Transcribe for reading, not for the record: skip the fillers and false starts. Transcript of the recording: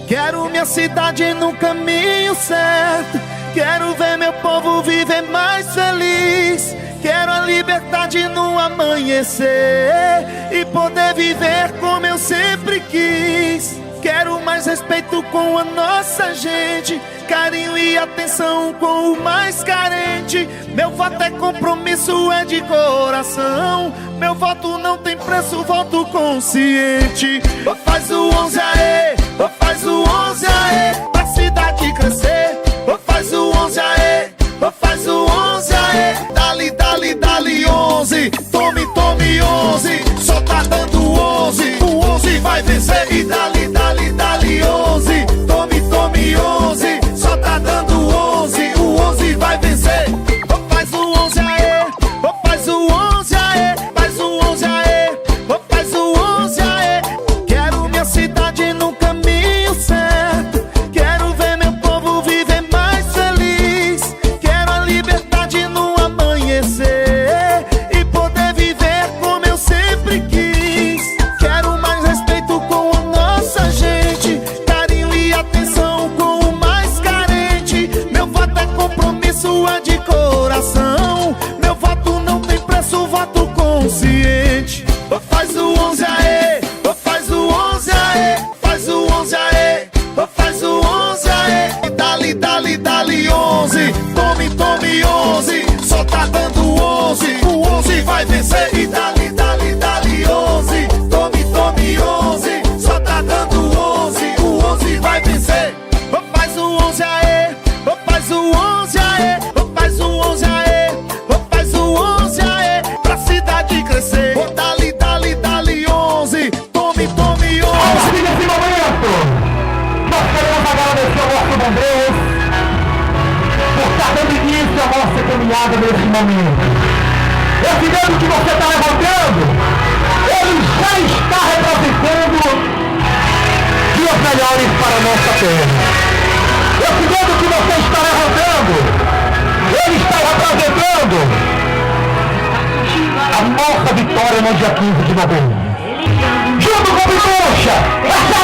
Quero minha cidade no caminho certo. Quero ver meu povo viver mais feliz. Quero a liberdade no amanhecer e poder viver como eu sempre quis. Quero mais respeito com a nossa gente, carinho e atenção com o mais carente. Meu voto é compromisso, é de coração. Meu voto não tem preço, voto consciente. Faz o 11 aê, faz o 11 aê, pra cidade crescer. Faz o 11 aê, faz o 11 aê. Dali, dali, dali 11, tome, tome 11. Só tá dando 11, o 11 vai vencer. E dali, dali, dali 11, tome, tome 11. Só tá dando 11, o 11 vai vencer. Faz o 11 aê, faz o 11 aê, faz o 11 aê, faz o 11 aê. Quero minha cidade no caminho certo. Quero ver meu povo viver mais feliz. Quero a liberdade no amanhecer e poder viver como eu sempre quis. Quero mais respeito com a nossa gente, carinho e atenção com o mais carente. Meu voto é compromisso, é de coração. Meu voto não tem preço, voto consciente. Faz o 11 aê, faz o 11 aê, faz o 11 aê, faz o 11 aê. Dali, dali, dali 11, tome, tome 11. Só tá dando 11, o 11 vai vencer. E dali, dali, dali 11, tome, tome 11. Só tá dando 11, o 11 vai vencer. Faz o 11 aê, faz o 11 aê, faz o 11 aê, faz o 11 aê, pra cidade crescer. Dali, dali, dali 11, tome, tome 11. Nesse momento, nós queremos agradecer ao nosso bom Deus por estar dando início à nossa caminhada nesse momento. Esse dedo que você está levantando, ele já está representando dias melhores para a nossa terra. Esse dedo que você está levantando, ele está representando a nossa vitória no dia 15 de novembro. Junto com o Bibucha, essa